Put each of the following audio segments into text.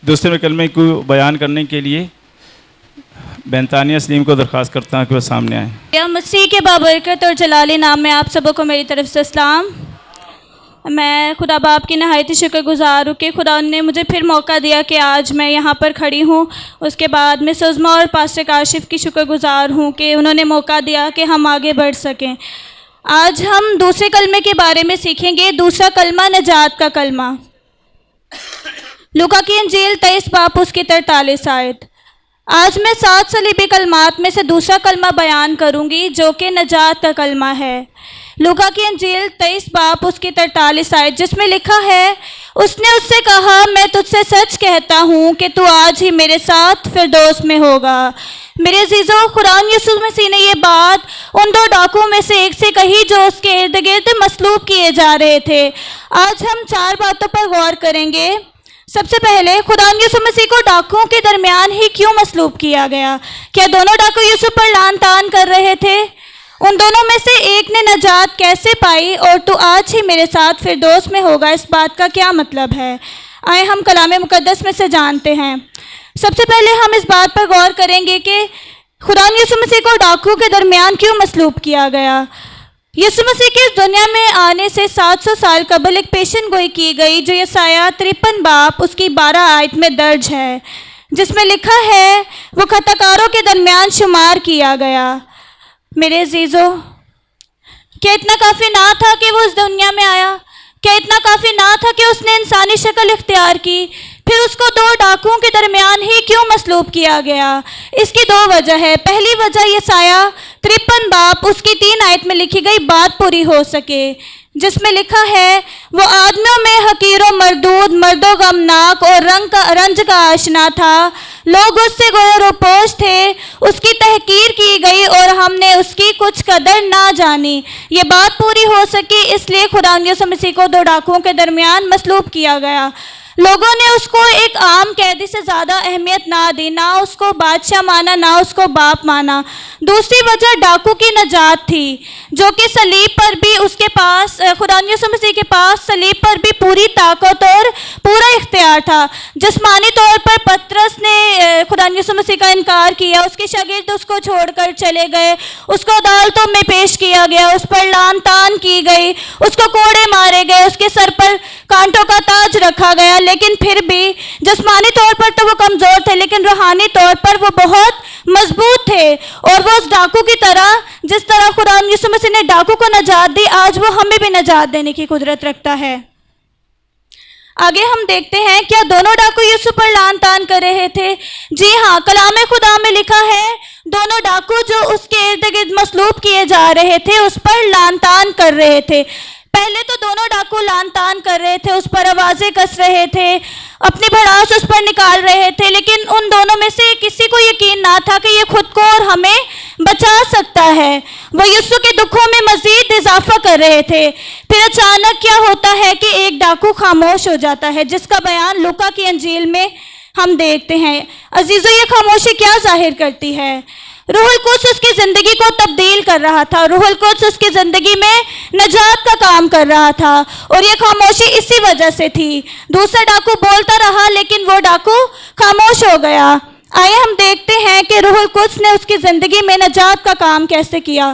دوسرے کلمے کو بیان کرنے کے لیے بنتانیہ سلیم کو درخواست کرتا ہوں کہ وہ سامنے آئیں۔ یا مسیح کے بابرکت اور جلالی نام میں آپ سبوں کو میری طرف سے اسلام۔ میں خدا باپ کی نہایت شکر گزار ہوں کہ خدا نے مجھے پھر موقع دیا کہ آج میں یہاں پر کھڑی ہوں۔ اس کے بعد میں سزما اور پاسٹر کاشف کی شکر گزار ہوں کہ انہوں نے موقع دیا کہ ہم آگے بڑھ سکیں۔ آج ہم دوسرے کلمے کے بارے میں سیکھیں گے۔ دوسرا کلمہ نجات کا کلمہ، لوکا کی انجیل 23 باب اس کی 43 آیت۔ آج میں 7 صلیبی کلمات میں سے دوسرا کلمہ بیان کروں گی جو کہ نجات کا کلمہ ہے۔ لوکا کی انجیل 23 باب اس کی 43 آیت، جس میں لکھا ہے، اس نے اس سے کہا، میں تجھ سے سچ کہتا ہوں کہ تو آج ہی میرے ساتھ فردوس میں ہوگا۔ میرے عزیزوں، خدا یسوع مسیح نے یہ بات ان 2 ڈاکوؤں میں سے ایک سے کہی جو اس کے ارد گرد مصلوب کیے جا رہے تھے۔ آج ہم 4 باتوں پر غور کریں گے۔ سب سے پہلے، خدا یسوع مسیح کو ڈاکوؤں کے درمیان ہی کیوں مصلوب کیا گیا؟ کیا دونوں ڈاکو یسوع پر لعن طعن کر رہے تھے؟ ان دونوں میں سے ایک نے نجات کیسے پائی اور تو آج ہی میرے ساتھ فردوس میں ہوگا، اس بات کا کیا مطلب ہے؟ آئے ہم کلام مقدس میں سے جانتے ہیں۔ سب سے پہلے ہم اس بات پر غور کریں گے کہ خدا یسوع مسیح کو ڈاکوؤں کے درمیان کیوں مصلوب کیا گیا۔ یسوع مسیح کے اس دنیا میں آنے سے 700 سال قبل ایک پیشن گوئی کی گئی جو یسایہ 53 باب اس کی 12 آیت میں درج ہے، جس میں لکھا ہے، وہ خطا کاروں کے درمیان شمار کیا گیا۔ میرے عزیزوں، کیا اتنا کافی نہ تھا کہ وہ اس دنیا میں آیا؟ کیا اتنا کافی نہ تھا کہ اس نے انسانی شکل اختیار کی؟ پھر اس کو 2 ڈاکوؤں کے درمیان ہی کیوں مصلوب کیا گیا؟ اس کی 2 وجہ ہے۔ پہلی وجہ، یسایہ 53 باب اس کی 3 آیت میں لکھی گئی بات پوری ہو سکے، جس میں لکھا ہے، وہ آدمیوں میں حقیر و مردود، مرد و غمناک اور رنج کا آشنا تھا، لوگ اس سے گویا روپوش تھے، اس کی تحقیر کی گئی اور ہم نے اس کی کچھ قدر نہ جانی۔ یہ بات پوری ہو سکی، اس لیے خدا یسوع مسیح کو 2 ڈاکوؤں کے درمیان مصلوب کیا گیا۔ لوگوں نے اس کو ایک عام قیدی سے زیادہ اہمیت نہ دی، نہ اس کو بادشاہ مانا، نہ اس کو باپ مانا۔ دوسری وجہ ڈاکو کی نجات تھی، جو کہ صلیب پر بھی اس کے پاس، خدا یسوع مسیح کے پاس صلیب پر بھی پوری طاقت اور پورا اختیار تھا۔ جسمانی طور پر پطرس نے خدا یسوع مسیح کا انکار کیا، اس کے شاگرد اس کو چھوڑ کر چلے گئے، اس کو عدالتوں میں پیش کیا گیا، اس پر لعن طعن کی گئی، اس کو کوڑے مارے گئے، اس کے سر پر کانٹوں کا تاج رکھا گیا، لیکن پھر بھی جسمانی طور پر تو وہ کمزور تھے، لیکن روحانی طور پر وہ بہت مضبوط تھے۔ اور وہ اس ڈاکو کی طرح، جس طرح خدا یسوع مسیح نے ڈاکو کو نجات دی، آج وہ ہمیں بھی نجات دینے کی قدرت رکھتا ہے۔ آگے ہم دیکھتے ہیں، کیا دونوں ڈاکو یسوع پر لعن طعن کر رہے تھے؟ جی ہاں، کلام خدا میں لکھا ہے، دونوں ڈاکو جو اس کے ارد گرد مصلوب کیے جا رہے تھے اس پر لعن طعن کر رہے تھے۔ پہلے تو دونوں ڈاکو لعن طعن کر رہے تھے، اس پر آوازیں کس رہے تھے، اپنی بھڑاس اس پر نکال رہے تھے، لیکن ان دونوں میں سے کسی کو یقین نہ تھا کہ یہ خود کو اور ہمیں بچا سکتا ہے۔ وہ یسوع کے دکھوں میں مزید اضافہ کر رہے تھے۔ پھر اچانک کیا ہوتا ہے کہ ایک ڈاکو خاموش ہو جاتا ہے، جس کا بیان لوکا کی انجیل میں ہم دیکھتے ہیں۔ عزیزو، یہ خاموشی کیا ظاہر کرتی ہے؟ روح القدس اس کی زندگی کو تبدیل کر رہا تھا، روح القدس اس کی زندگی میں نجات کا کام کر رہا تھا، اور یہ خاموشی اسی وجہ سے تھی۔ دوسرا ڈاکو بولتا رہا، لیکن وہ ڈاکو خاموش ہو گیا۔ آئے ہم دیکھتے ہیں کہ روح القدس نے اس کی زندگی میں نجات کا کام کیسے کیا۔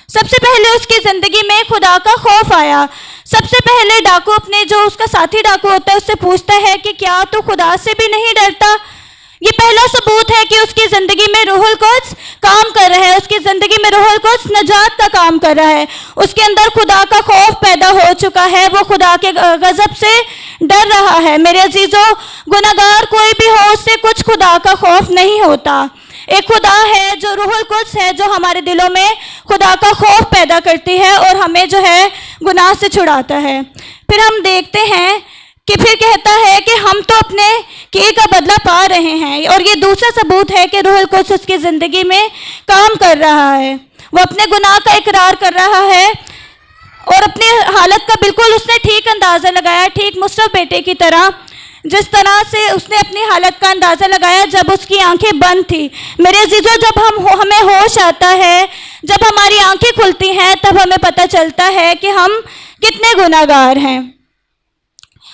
سب سے پہلے اس کی زندگی میں خدا کا خوف آیا۔ سب سے پہلے ڈاکو اپنے جو اس کا ساتھی ڈاکو ہوتا ہے اس سے پوچھتا ہے کہ کیا تو خدا سے بھی نہیں ڈرتا؟ یہ پہلا ثبوت ہے کہ اس کی زندگی میں روح القدس کام کر رہا ہے، اس کی زندگی میں روح القدس نجات کا کام کر رہا ہے، اس کے اندر خدا کا خوف پیدا ہو چکا ہے، وہ خدا کے غضب سے ڈر رہا ہے۔ میرے عزیزو، گناہگار کوئی بھی ہو، اس سے کچھ خدا کا خوف نہیں ہوتا۔ ایک خدا ہے جو روح القدس ہے، جو ہمارے دلوں میں خدا کا خوف پیدا کرتی ہے اور ہمیں جو ہے گناہ سے چھڑاتا ہے۔ پھر ہم دیکھتے ہیں کہ پھر کہتا ہے کہ ہم تو اپنے کیے کا بدلہ پا رہے ہیں، اور یہ دوسرا ثبوت ہے کہ روح القدس اس کی زندگی میں کام کر رہا ہے۔ وہ اپنے گناہ کا اقرار کر رہا ہے اور اپنی حالت کا بالکل اس نے ٹھیک اندازہ لگایا، ٹھیک مصطفی بیٹے کی طرح، جس طرح سے اس نے اپنی حالت کا اندازہ لگایا جب اس کی آنکھیں بند تھی۔ میرے عزیزو، جب ہمیں ہوش آتا ہے، جب ہماری آنکھیں کھلتی ہیں، تب ہمیں پتہ چلتا ہے کہ ہم کتنے گناہگار ہیں۔